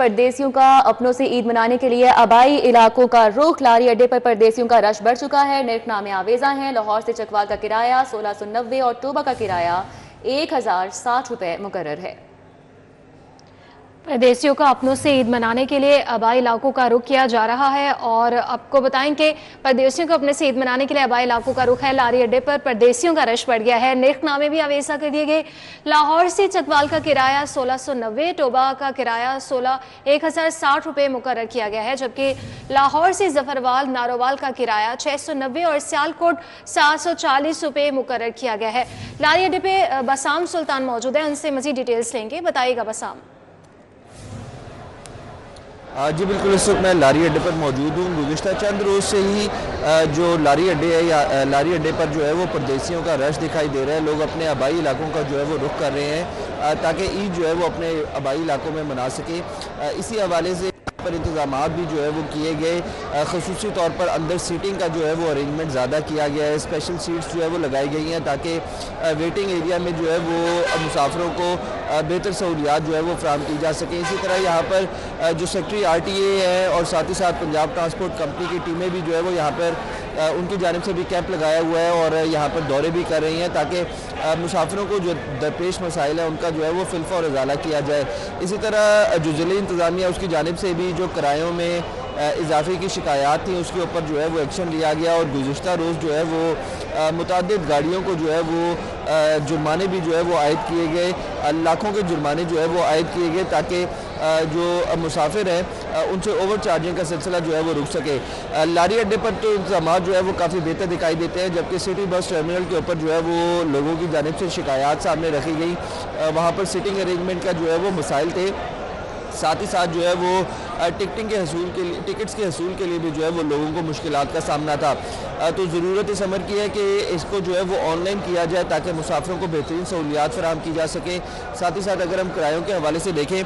परदेसियों का अपनों से ईद मनाने के लिए आबाई इलाकों का रुख। लारी अड्डे पर परदेसियों का रश बढ़ चुका है। निर्खनामे आवेजा हैं। लाहौर से चकवाल का किराया 1690 और तोबा का किराया 1060 रुपए मुकर्रर है। परदेसियों का अपनों से ईद मनाने के लिए आबाई इलाकों का रुख किया जा रहा है और आपको बताएं कि परदेसियों को अपने से ईद मनाने के लिए आबाई इलाकों का रुख है। लारी अड्डे पर परदेसियों का रश बढ़ गया है। निर्खनामे भी आवेजा कर दिए गए। लाहौर से चकवाल का किराया 1690, टोबा का किराया 1060 रुपये मुकर्रर किया गया है, जबकि लाहौर से जफरवाल नारोवाल का किराया 690 और सियालकोट 740 रुपये मुकर्रर किया गया है। लारी अड्डे पे बसाम सुल्तान मौजूद है, उनसे मजीद डिटेल्स लेंगे। बताइएगा बसाम। जी बिल्कुल, इस वक्त मैं लारी अड्डे पर मौजूद हूँ। गुज़िश्ता चंद रोज़ से ही जो लारी अड्डे है या लारी अड्डे पर जो है वो परदेसियों का रश दिखाई दे रहा है। लोग अपने आबाई इलाकों का जो है वो रुख कर रहे हैं ताकि ईद जो है वो अपने आबाई इलाकों में मना सके। इसी हवाले से पर इंतजामात भी जो है वो किए गए। ख़ुसूसी तौर पर अंदर सीटिंग का जो है वो अरेंजमेंट ज़्यादा किया गया है। स्पेशल सीट्स जो है वो लगाई गई हैं ताकि वेटिंग एरिया में जो है वो मुसाफिरों को बेहतर सहूलियात जो है वो फराहम की जा सके। इसी तरह यहाँ पर जो सेक्रेटरी RTA है और साथ ही साथ पंजाब ट्रांसपोर्ट कंपनी की टीमें भी जो है वो यहाँ पर उनकी जानिब से भी कैंप लगाया हुआ है और यहाँ पर दौरे भी कर रही हैं ताकि मुसाफिरों को जो दरपेश मसाइल है उनका जो है वो फिल्फ और इजाला किया जाए। इसी तरह जो ज़िले इंतज़ामिया उसकी जानिब से भी जो किरायों में इजाफे की शिकायत थी उसके ऊपर जो है वो एक्शन लिया गया और गुज़िश्ता रोज़ जो है वो मुतअद्दिद गाड़ियों को जो है वो जुर्माने भी जो है वो आयद किए गए। लाखों के जुर्माने जो है वो आयद किए गए ताकि जो मुसाफिर हैं उनसे ओवर चार्जिंग का सिलसिला जो है वो रुक सके। लारी अड्डे पर तो इंतजाम जो है वो काफ़ी बेहतर दिखाई देते हैं, जबकि सिटी बस टर्मिनल के ऊपर जो है वो लोगों की जानिब से शिकायत सामने रखी गई। वहाँ पर सीटिंग अरेंजमेंट का जो है वो मसाइल थे। साथ ही साथ जो है वो टिकट्स के हसूल के लिए भी जो है वो लोगों को मुश्किलात का सामना था। तो ज़रूरत इस अमर की है कि इसको जो है वो ऑनलाइन किया जाए ताकि मुसाफिरों को बेहतरीन सहूलियात फराहम की जा सके। साथ ही साथ अगर हम किरायों के हवाले से देखें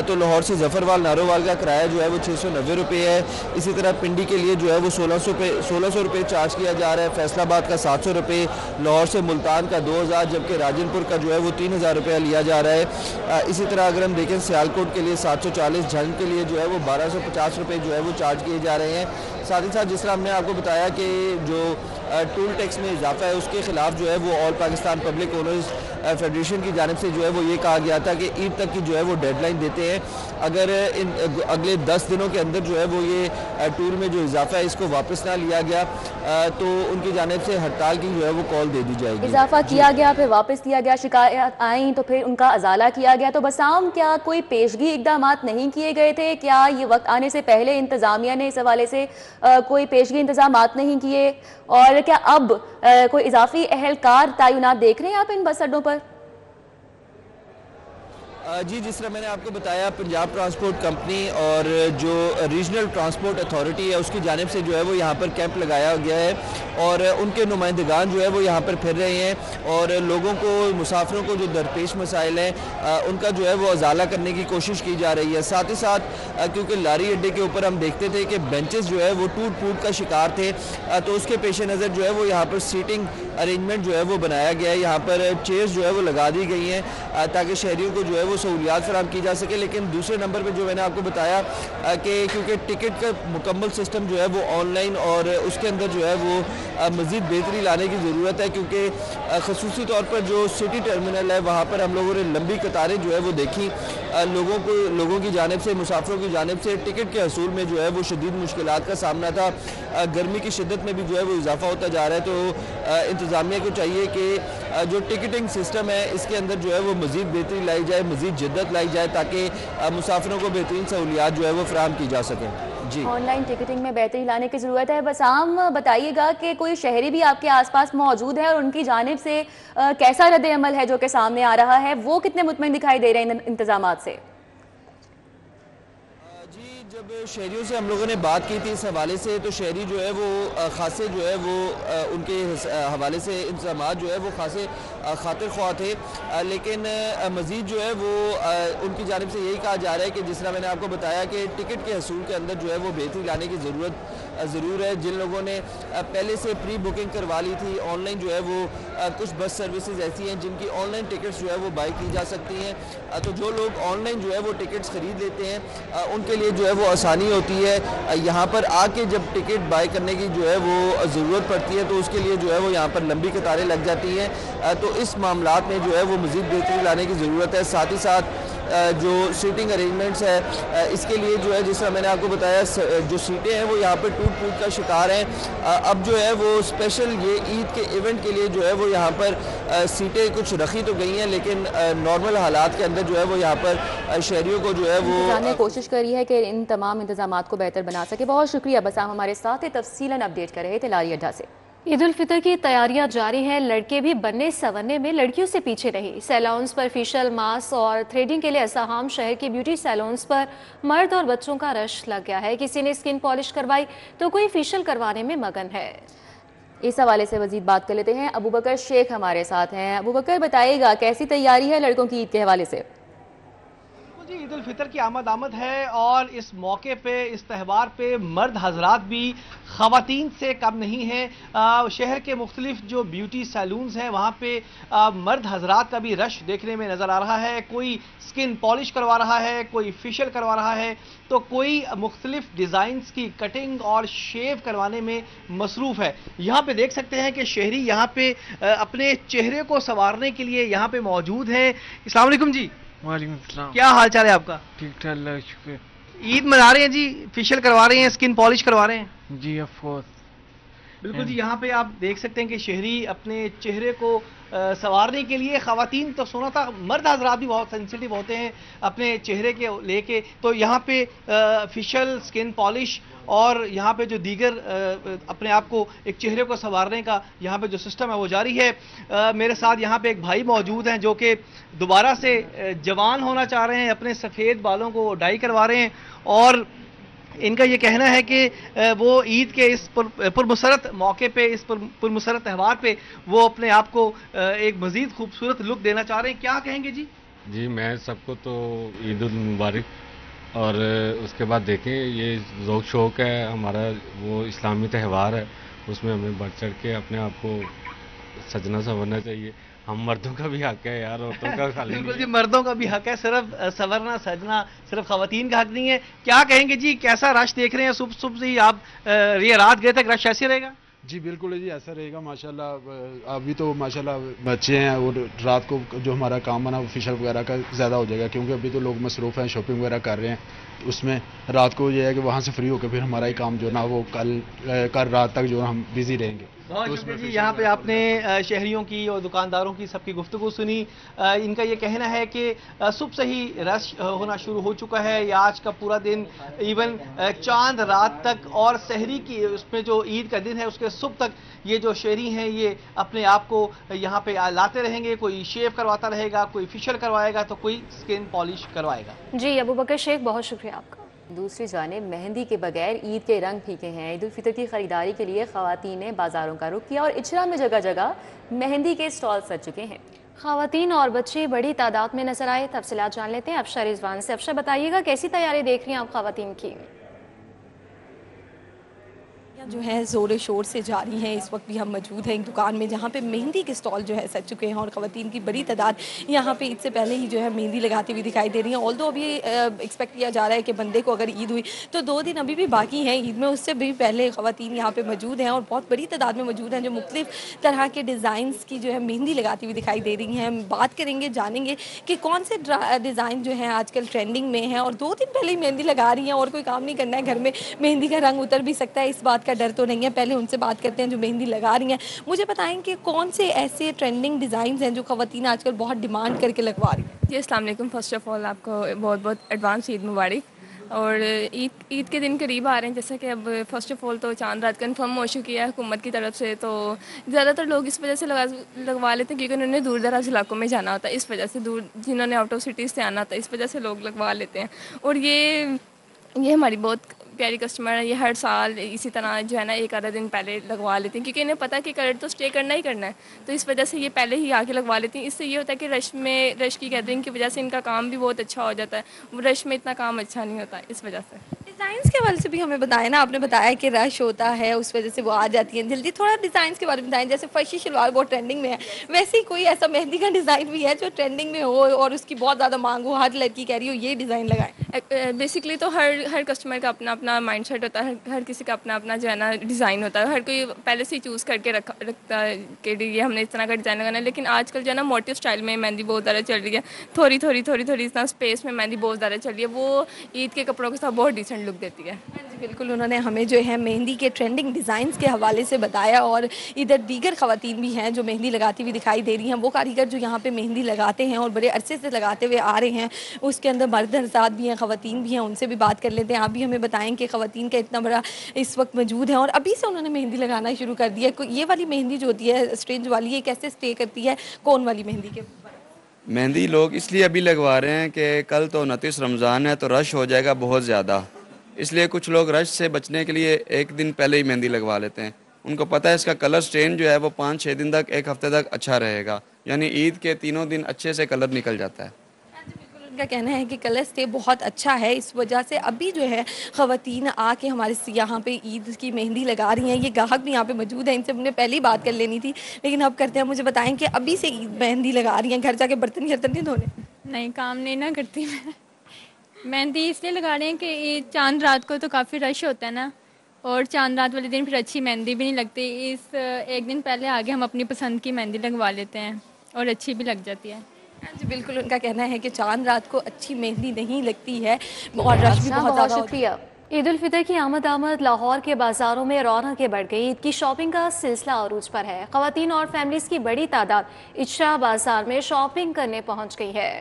तो लाहौर से जफरवाल नारोवाल का किराया जो है वो 690 रुपये है। इसी तरह पिंडी के लिए जो है वो 1600 रुपये चार्ज किया जा रहा है। फैसलाबाद का 700 रुपये, लाहौर से मुल्तान का 2000, जबकि राजनपुर का जो है वो 3000 रुपया लिया जा रहा है। इसी तरह अगर हम देखें सियालकोट के लिए 740, झंग के लिए जो है वो 1250 रुपये जो है वो चार्ज किए जा रहे हैं। साथ ही साथ जिस तरह हमने आपको बताया कि जो टूल टैक्स में इजाफा है उसके खिलाफ जो है वो all Pakistan public owners federation की जानिब से जो है वो ये कहा गया था कि ईद तक की जो है वो डेडलाइन देते हैं। अगर इन अगले 10 दिनों के अंदर जो है वो ये टूल में जो इजाफा है इसको वापस ना लिया गया तो उनकी जानिब से हड़ताल की जो है वो कॉल दे दी जाएगी। इजाफा किया गया, फिर वापस लिया गया, शिकायत आई तो फिर उनका अजाला किया गया। तो बसाम, क्या कोई पेशगी इकदामात नहीं किए गए थे? क्या ये वक्त आने से पहले इंतज़ामिया ने इस हवाले से कोई पेशगी इंतजामात नहीं किए? और क्या अब कोई इजाफी अहलकार तैनात देख रहे हैं आप इन बस अड्डों पर? जी, जिस तरह मैंने आपको बताया, पंजाब ट्रांसपोर्ट कंपनी और जो रीजनल ट्रांसपोर्ट अथॉरिटी है उसकी जानिब से जो है वो यहाँ पर कैंप लगाया गया है और उनके नुमाइंदगान जो है वो यहाँ पर फिर रहे हैं और लोगों को, मुसाफिरों को जो दरपेश मसाइल हैं उनका जो है वो अजाला करने की कोशिश की जा रही है। साथ ही साथ क्योंकि लारी अड्डे के ऊपर हम देखते थे कि बेंचेस जो है वो टूट फूट का शिकार थे, तो उसके पेश नज़र जो है वो यहाँ पर सीटिंग अरेंजमेंट जो है वो बनाया गया है। यहाँ पर चेयर्स जो है वो लगा दी गई हैं ताकि शहरियों को जो है वो सहूलियात फराहम की जा सके। लेकिन दूसरे नंबर पे जो मैंने आपको बताया कि क्योंकि टिकट का मुकम्मल सिस्टम जो है वो ऑनलाइन और उसके अंदर जो है वो मज़ीद बेहतरी लाने की ज़रूरत है, क्योंकि ख़ुसूसी तौर पर जो सिटी टर्मिनल है वहाँ पर हम लोगों ने लंबी कतारें जो है वो देखी। लोगों की जानिब से, मुसाफिरों की जानिब से टिकट के हसूल में जो है वो शदीद मुश्किलात का सामना था। गर्मी की शिद्दत में भी जो है वो इजाफा होता जा रहा है। तो इंतज़ामिया को चाहिए कि जो टिकटिंग सिस्टम है इसके अंदर जो है वो मज़ीद बेहतरी लाई जाए, मज़ीद जिद्दत लाई जाए ताकि मुसाफिरों को बेहतरीन सहूलियात जो है वो फराहम की जा सकें। जी, ऑनलाइन टिकटिंग में बेहतरी लाने की ज़रूरत है। बसाम, बताइएगा कि कोई शहरी भी आपके आसपास मौजूद है और उनकी जानिब से कैसा रद्द अमल है जो कि सामने आ रहा है? वो कितने मुतमईन दिखाई दे रहे हैं इंतजामात से? जब शहरियों से हम लोगों ने बात की थी इस हवाले से, तो शहरी जो है वो खासे जो है वो उनके हवाले से इंतजामात जो है वो खासे خاطر خواہ تھے، لیکن مزید جو ہے وہ ان کی جانب سے یہی کہا جا رہا ہے کہ جس طرح میں نے آپ کو بتایا کہ ٹکٹ کے حصول کے اندر جو ہے وہ بہتری لانے کی ضرور ہے. جن لوگوں نے پہلے سے پری بکنگ کروا لی تھی آن لائن جو ہے وہ کچھ بس سروسز ایسی ہیں جن کی آن لائن ٹکٹس جو ہے وہ بائی کی جا سکتی ہیں، تو جو لوگ آن لائن جو ہے وہ ٹکٹس خرید لیتے ہیں ان کے لیے جو ہے وہ آسانی ہوتی ہے. یہاں پر آ کے جب ٹکٹ بائی کرنے کی جو ہے وہ ضرورت پڑتی ہے تو اس کے لیے جو ہے وہ یہاں پر لمبی قطاریں لگ جاتی ہیں، تو اس معاملات میں جو ہے وہ مزید بہتری لانے کی ضرورت ہے. ساتھ ہی ساتھ جو سیٹنگ ارینجمنٹس ہے اس کے لیے جو ہے جس طرح میں نے آپ کو بتایا جو سیٹیں ہیں وہ یہاں پہ ٹوٹ کا شکار ہیں. اب جو ہے وہ اسپیشل یہ عید کے ایونٹ کے لیے جو ہے وہ یہاں پر سیٹیں کچھ رکھی تو گئی ہیں، لیکن نارمل حالات کے اندر جو ہے وہ یہاں پر شہریوں کو جو ہے وہ نے کوشش کری ہے کہ ان تمام انتظامات کو بہتر بنا سکے. بہت شکریہ بسام، ہمارے ساتھ تفصیلاً اپڈیٹ کر رہے تھے لاری اڈا سے. عید الفطر کی تیاریاں جاری ہیں، لڑکے بھی بننے سنورنے میں لڑکیوں سے پیچھے نہیں. سیلونز پر فیشل ماسک اور تھریڈنگ کے لیے اسہام شہر کے بیوٹی سیلونز پر مرد اور بچوں کا رش لگ گیا ہے. کسی نے اسکن پالش کروائی تو کوئی فیشل کروانے میں مگن ہے. اس حوالے سے مزید بات کر لیتے ہیں. ابو بکر شیخ ہمارے ساتھ ہیں. ابو بکر بتائیے گا کیسی تیاری ہے لڑکوں کی عید کے حوالے سے؟ جی عید الفطر کی آمد ہے اور اس موقع پہ اس تہوار پہ مرد حضرات بھی خواتین سے کم نہیں ہیں. شہر کے مختلف جو بیوٹی سیلونز ہیں وہاں پہ مرد حضرات کا بھی رش دیکھنے میں نظر آ رہا ہے. کوئی سکن پالش کروا رہا ہے، کوئی فیشل کروا رہا ہے، تو کوئی مختلف ڈیزائنز کی کٹنگ اور شیو کروانے میں مصروف ہے. یہاں پہ دیکھ سکتے ہیں کہ شہری یہاں پہ اپنے چہرے کو سنوارنے کے لیے یہاں پہ موجود ہیں. السلام علیکم جی. وعلیکم السلام. کیا حال چال ہے آپ کا؟ ٹھیک ٹھاک اللہ کا شکر. عید منا رہے ہیں جی، فیشل کروا رہے ہیں، اسکن پالش کروا رہے ہیں؟ جی آف کورس. بالکل جی. یہاں پہ آپ دیکھ سکتے ہیں کہ شہری اپنے چہرے کو سنوارنے کے لیے، خواتین تو سونا تھا، مرد حضرات بھی بہت سینسیٹیو ہوتے ہیں اپنے چہرے کے لے کے، تو یہاں پہ فیشل، اسکن پالش اور یہاں پہ جو دیگر اپنے آپ کو ایک چہرے کو سنوارنے کا یہاں پہ جو سسٹم ہے وہ جاری ہے. میرے ساتھ یہاں پہ ایک بھائی موجود ہیں جو کہ دوبارہ سے جوان ہونا چاہ رہے ہیں، اپنے سفید بالوں کو ڈائی کروا رہے ہیں، اور ان کا یہ کہنا ہے کہ وہ عید کے اس پرمسرت موقع پہ، اس پرمسرت تہوار پہ وہ اپنے آپ کو ایک مزید خوبصورت لک دینا چاہ رہے ہیں. کیا کہیں گے جی؟ جی میں سب کو تو عید المبارک، اور اس کے بعد دیکھیں یہ ذوق شوق ہے ہمارا، وہ اسلامی تہوار ہے، اس میں ہمیں بڑھ چڑھ کے اپنے آپ کو سجنا سنورنا چاہیے. ہم مردوں کا بھی حق ہے یار، عورتوں کا خالی بالکل جی، مردوں کا بھی حق ہے، صرف سنورنا سجنا صرف خواتین کا حق نہیں ہے. کیا کہیں گے جی؟ کیسا رش دیکھ رہے ہیں؟ صبح سے ہی آپ یہ رات گئے تک رش ایسے رہے گا؟ جی بالکل جی ایسا رہے گا ماشاءاللہ. ابھی تو ماشاءاللہ بچے ہیں اور رات کو جو ہمارا کام بنا فیشل وغیرہ کا زیادہ ہو جائے گا، کیونکہ ابھی تو لوگ مصروف ہیں، شاپنگ وغیرہ کر رہے ہیں. اس میں رات کو یہ ہے کہ وہاں سے فری ہو کے پھر ہمارا ہی کام جو نا وہ کل رات تک جو ہم بزی رہیں گے. بہت شکریہ جی. یہاں پہ آپ نے شہریوں کی اور دکانداروں کی سب کی گفتگو سنی. ان کا یہ کہنا ہے کہ صبح سے ہی رش ہونا شروع ہو چکا ہے. یہ آج کا پورا دن ایون چاند رات تک اور سحری کی اس میں جو عید کا دن ہے اس کے صبح تک یہ جو شہری ہیں یہ اپنے آپ کو یہاں پہ لاتے رہیں گے. کوئی شیو کرواتا رہے گا، کوئی فیشل کروائے گا، تو کوئی اسکن پالش کروائے گا. جی ابو بکر شیخ بہت شکریہ آپ کا. دوسری جانب مہندی کے بغیر عید کے رنگ پھیکے ہیں. عید الفطر کی خریداری کے لیے خواتین نے بازاروں کا رخ کیا اور اچھرا میں جگہ جگہ مہندی کے سٹال سج چکے ہیں. خواتین اور بچے بڑی تعداد میں نظر آئے. تفصیلات جان لیتے ہیں افشا رضوان سے. افشا بتائیے گا کیسی تیاری دیکھ رہی ہیں آپ خواتین کی؟ جو ہے زور شور سے جاری ہیں. اس وقت بھی ہم موجود ہیں ایک دکان میں جہاں پہ مہندی کے سٹال جو ہے سج چکے ہیں اور خواتین کی بڑی تعداد یہاں پہ عید سے پہلے ہی جو ہے مہندی لگاتی ہوئی دکھائی دے رہی ہیں. آلدو ابھی ایکسپیکٹ کیا جا رہا ہے کہ بندے کو اگر عید ہوئی تو 2 دن ابھی بھی باقی ہیں عید میں، اس سے بھی پہلے خواتین یہاں پہ موجود ہیں اور بہت بڑی تعداد میں موجود ہیں جو مختلف طرح کے ڈیزائنس کی جو ہے مہندی لگاتی ہوئی دکھائی دے رہی ہیں. ہم بات کریں گے، جانیں گے کہ کون سے ڈیزائن جو ہیں آج کل ٹرینڈنگ میں ہیں، اور 2 دن پہلے ہی مہندی لگا رہی ہیں اور کوئی کام نہیں کرنا ہے گھر میں، مہندی کا رنگ اتر بھی سکتا ہے، اس بات کا ڈر تو نہیں ہے. پہلے ان سے بات کرتے ہیں جو مہندی لگا رہی ہیں. مجھے بتائیں کہ کون سے ایسے ٹرینڈنگ ڈیزائنز ہیں جو خواتین آج کل بہت ڈیمانڈ کر کے لگوا رہی ہیں؟ جی السلام علیکم. فرسٹ آف آل آپ کو بہت بہت ایڈوانس عید مبارک. اور عید کے دن قریب آ رہے ہیں، جیسا کہ اب فرسٹ آف آل تو چاند رات کنفرم ہو چکی ہے حکومت کی طرف سے، تو زیادہ تر لوگ اس وجہ سے لگوا لیتے ہیں کیونکہ انہوں نے دور دراز علاقوں میں جانا ہوتا ہے، اس وجہ سے جنہوں نے آؤٹ آف سٹیز سے آنا ہوتا ہے اس وجہ سے لوگ لگوا لیتے ہیں. اور یہ ہماری بہت प्यारी कस्टमर है, ये हर साल इसी तरह जो है ना एक आधा दिन पहले लगवा लेती हैं, क्योंकि इन्हें पता है कि कलर तो स्टे करना ही करना है, तो इस वजह से ये पहले ही आके लगवा लेती हैं। इससे ये होता है कि रश की गैदरिंग की वजह से इनका काम भी बहुत अच्छा हो जाता है, रश में इतना काम अच्छा नहीं होता इस वजह से। डिज़ाइंस के हवाले से भी हमें बताया ना, आपने बताया कि रश होता है उस वजह से वो आ जाती हैं जल्दी। थोड़ा डिज़ाइंस के बारे में बताएं, जैसे फर्शी शलवार बहुत ट्रेंडिंग में है, वैसे ही कोई ऐसा मेहंदी का डिज़ाइन भी है जो ट्रेंडिंग में हो और उसकी बहुत ज़्यादा मांग हो, हर लड़की कह रही हो ये डिज़ाइन लगाएं? बेसिकली तो हर कस्टमर का अपना अपना माइंड सेट होता है, हर किसी का अपना अपना जो है ना डिज़ाइन होता है, हर कोई पहले से ही चूज़ करके रखता है कि ये हमने इस तरह का डिज़ाइन लगाना है। लेकिन आजकल जो है ना मोटिव स्टाइल में मेहंदी बहुत ज़्यादा चल रही है, थोड़ी इस तरह स्पेस में मेहंदी बहुत ज़्यादा चल रही है, वो ईद के कपड़ों के साथ बहुत डिसेंट लुक देती है। जी बिल्कुल, उन्होंने हमें जो है मेहंदी के ट्रेंडिंग डिज़ाइंस के हवाले से बताया। और इधर दीगर ख़वातीन भी हैं जो मेहंदी लगाती हुई दिखाई दे रही हैं। वो कारीगर जो यहाँ पे मेहंदी लगाते हैं और बड़े अरसे से लगाते हुए आ रहे हैं, उसके अंदर मर्द हज़रात भी हैं, ख़वातीन भी हैं, उनसे भी बात कर लेते हैं। आप भी हमें बताएं कि ख़वातीन का इतना बड़ा इस वक्त मौजूद है और अभी से उन्होंने मेहंदी लगाना शुरू कर दिया है। ये वाली मेहंदी जो होती है स्ट्रेंज वाली, ये कैसे स्टे करती है कौन वाली मेहंदी के ऊपर? मेहंदी लोग इसलिए अभी लगवा रहे हैं कि कल तो 29 रमज़ान है, तो रश हो जाएगा बहुत ज़्यादा, इसलिए कुछ लोग रश से बचने के लिए एक दिन पहले ही मेहंदी लगवा लेते हैं। उनको पता है इसका कलर स्टेन जो है वो 5-6 दिन तक, एक हफ्ते तक अच्छा रहेगा, यानी ईद के 3 दिन अच्छे से कलर निकल जाता है। उनका कहना है कि कलर स्टे बहुत अच्छा है, इस वजह से अभी जो है ख़वातीन आके हमारे यहाँ पे ईद की मेहंदी लगा रही हैं। ये ग्राहक भी यहाँ पे मौजूद हैं, इनसे हमने पहले ही बात कर लेनी थी, लेकिन अब करते हैं। मुझे बताएं कि अभी से ईद मेहंदी लगा रही हैं, घर जाके बर्तन नहीं धोने? नहीं, काम नहीं ना करती मैं। मेहंदी इसलिए लगा रहे हैं कि चांद रात को तो काफ़ी रश होता है ना, और चांद रात वाले दिन फिर अच्छी मेहंदी भी नहीं लगती। इस एक दिन पहले आगे हम अपनी पसंद की मेहंदी लगवा लेते हैं और अच्छी भी लग जाती है। जी बिल्कुल, उनका कहना है कि चांद रात को अच्छी मेहंदी नहीं लगती है और रश भी बहुत ज़्यादा। शुक्रिया। ईद उल फितर की आमद लाहौर के बाज़ारों में रौनकें बढ़ गई। ईद की शॉपिंग का सिलसिला अरूज पर है। ख़वातीन और फैमिलीज़ की बड़ी तादाद इचरा बाज़ार में शॉपिंग करने पहुंच गई है।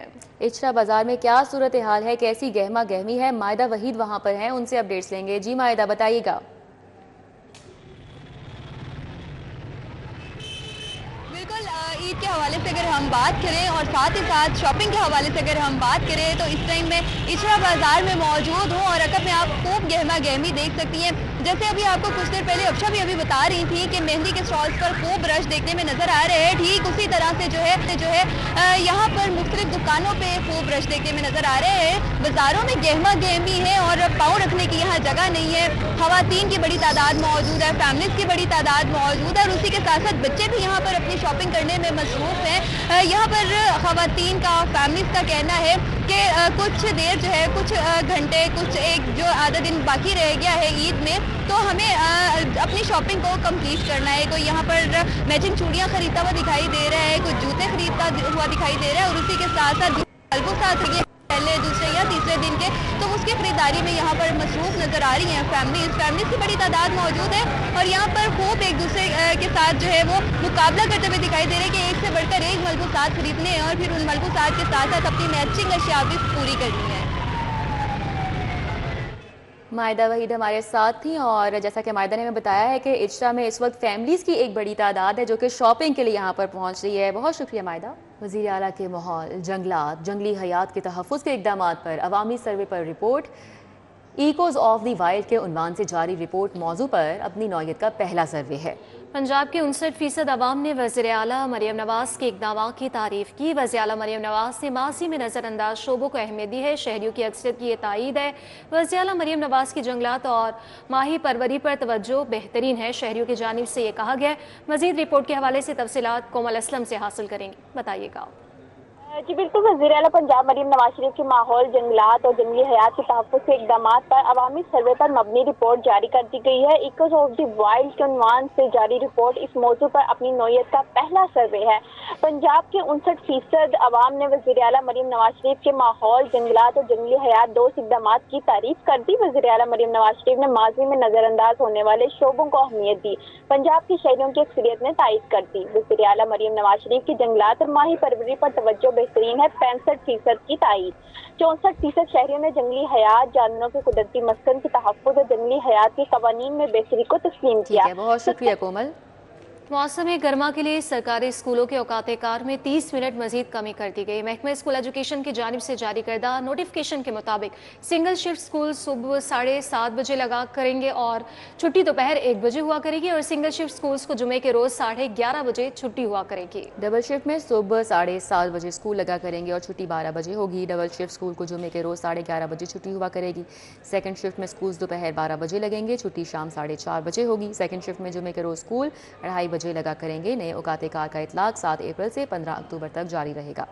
इचरा बाज़ार में क्या सूरत हाल है, कैसी गहमा गहमी है? मायदा वहीद वहां पर हैं, उनसे अपडेट्स लेंगे। जी मायदा, बताइएगा। ईद के हवाले से अगर हम बात करें और साथ ही साथ शॉपिंग के हवाले से अगर हम बात करें तो इस टाइम में इचरा बाजार में मौजूद हूँ और अगर में आप खूब गहमा गहमी देख सकती हैं। जैसे अभी आपको कुछ देर पहले अफशा भी अभी बता रही थी कि मेहंदी के स्टॉल्स पर खूब रश देखने में नजर आ रहे हैं, ठीक उसी तरह से जो है यहाँ पर मुख्तलिफ दुकानों पे खूब रश देखने में नजर आ रहे हैं। बाजारों में गहमा गहमी है और पाँव रखने की यहाँ जगह नहीं है। ख़वातीन की बड़ी तादाद मौजूद है, फैमिलीज की बड़ी तादाद मौजूद है और उसी के साथ साथ बच्चे भी यहाँ पर अपनी शॉपिंग करने में मसरूफ है। यहाँ पर ख़वातीन का, फैमिलीज का कहना है कि कुछ देर जो है, कुछ घंटे, कुछ एक जो आधा दिन बाकी रह गया है ईद में, तो हमें अपनी शॉपिंग को कंप्लीट करना है। कोई यहाँ पर मैचिंग चूड़ियाँ खरीदता हुआ दिखाई दे रहा है, कुछ जूते खरीदता हुआ दिखाई दे रहा है और उसी के साथ साथ मलबूसात पहले, दूसरे या तीसरे दिन के, तो उसकी खरीदारी में यहाँ पर मसरूफ नजर आ रही हैं फैमिलीज की बड़ी तादाद मौजूद है और यहाँ पर खूब एक दूसरे के साथ जो है वो मुकाबला करते हुए दिखाई दे रहे हैं कि एक से बढ़कर एक मलबूसात खरीदने हैं और फिर उन मलबूसात के साथ साथ अपनी मैचिंग अशिया भी पूरी करनी है। मायदा वहीद हमारे साथ थी और जैसा कि मायदा ने हमें बताया है कि इचरा में इस वक्त फैमिलीज़ की एक बड़ी तादाद है जो कि शॉपिंग के लिए यहाँ पर पहुँच रही है। बहुत शुक्रिया मायदा। वज़ीर आला के माहौल, जंगलात, जंगली हयात के तहफ़्फ़ुज़ के इक़दामात पर अवामी सर्वे पर report. Echoes of the wild के उन्वान से जारी रिपोर्ट मौजू पर अपनी नौयत का पहला सर्वे है। पंजाब के 59% अवाम ने वज़ीर आला मरियम नवाज़ के इक़दामात की तारीफ़ की। वज़ीर आला मरियम नवाज़ ने माजी में नज़रअंदाज शोबों को अहमियत दी है। शहरियों की अक्सरियत की ये तायीद है। वज़ीर आला मरियम नवाज़ की जंगलात और माही परवरी पर तवज्जो बेहतरीन है, शहरियों की जानिब से ये कहा गया। मज़ीद रिपोर्ट के हवाले से तफसीलात कोमल असलम से हासिल करेंगे, बताइएगा। जी बिल्कुल, वज़ीर आला पंजाब मरियम नवाज शरीफ के माहौल, जंगलात और जंगली हयात के तहफ़्फ़ुज़ के इक़दामात पर अवामी सर्वे पर मबनी रिपोर्ट जारी कर दी गई है। इकोज़ ऑफ द वाइल्ड के उन्वान से जारी रिपोर्ट इस मौजू पर अपनी नौयत का पहला सर्वे है। पंजाब के 59% अवाम ने वज़ीर आला मरियम नवाज शरीफ के माहौल, जंगलात और जंगली हयात दो इक़दामात की तारीफ कर दी। वज़ीर आला मरियम नवाज शरीफ ने माजी में नज़रअंदाज होने वाले शोबों को अहमियत दी। पंजाब की शहरियों की अक्सरियत ने तायीद कर दी। वज़ीर आला मरियम नवाज शरीफ की जंगलात और माही परवरी पर तवज्जो बेहतरीन है, 65% की तायीद। 64% शहरियों ने जंगली हयात, जानवरों के कुदरती मस्कन के तहफ़्फ़ुज़ और जंगली हयात के क़वानीन में बेहतरी को तस्लीम किया। बहुत शुक्रिया कोमल। मौसम गर्मा के लिए सरकारी स्कूलों के औकात कार में 30 मिनट मजीद कमी कर दी गई। महकमा स्कूल एजुकेशन की जानिब से जारी करदा नोटिफिकेशन के मुताबिक सिंगल शिफ्ट स्कूल सुबह 7:30 बजे लगा करेंगे और छुट्टी दोपहर 1 बजे हुआ करेगी, और सिंगल शिफ्ट स्कूल्स को जुमे के रोज 11:30 बजे छुट्टी हुआ करेगी। डबल शिफ्ट में सुबह 7:30 बजे स्कूल लगा करेंगे और छुट्टी 12 बजे होगी। डबल शिफ्ट स्कूल को जुमे के रोज 11:30 बजे छुट्टी हुआ करेगी। सेकंड शिफ्ट में स्कूल दोपहर 12 बजे लगेंगे, छुट्टी शाम 4:30 बजे होगी। सेकंड शिफ्ट में जुमे के रोज स्कूल 2:30 बजे लगा करेंगे। नए औकात कार का इतलाक 7 अप्रैल से 15 अक्टूबर तक जारी रहेगा।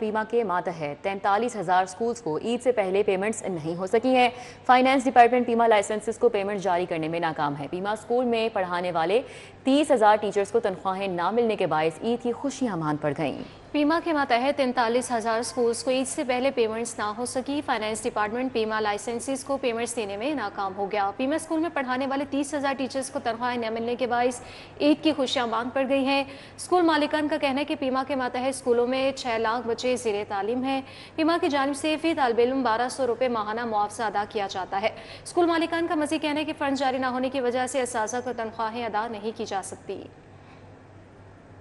बीमा के मातहत 43,000 स्कूल्स को ईद से पहले पेमेंट्स नहीं हो सकी हैं। फाइनेंस डिपार्टमेंट बीमा लाइसेंसेस को पेमेंट जारी करने में नाकाम है। बीमा स्कूल में पढ़ाने वाले 30,000 टीचर्स को तनख्वाहें ना मिलने के बायस ईद की खुशियां मान पड़ गईं। बीमा के मातहत 43,000 स्कूल्स को ईद से पहले पेमेंट्स ना हो सकी। फाइनेंस डिपार्टमेंट बीमा लाइसेंसेस को पेमेंट्स देने में नाकाम हो गया। बीमा स्कूल में पढ़ाने वाले 30,000 टीचर्स को तनख्वाहें न मिलने के बायस ईद की खुशियां मांग पड़ गई हैं। स्कूल मालिकान का कहना है कि बीमा के मातहत स्कूलों में 6 लाख बच्चे ज़ेरे तालीम हैं। बीमा की जानिब से फी तालिब इल्म 1200 रुपये माहाना मुआवजा अदा किया जाता है। स्कूल मालिकान का मज़ीद कहना है कि फंड जारी न होने की वजह से असातिज़ा को तनख्वाहें अदा नहीं की जा सकती।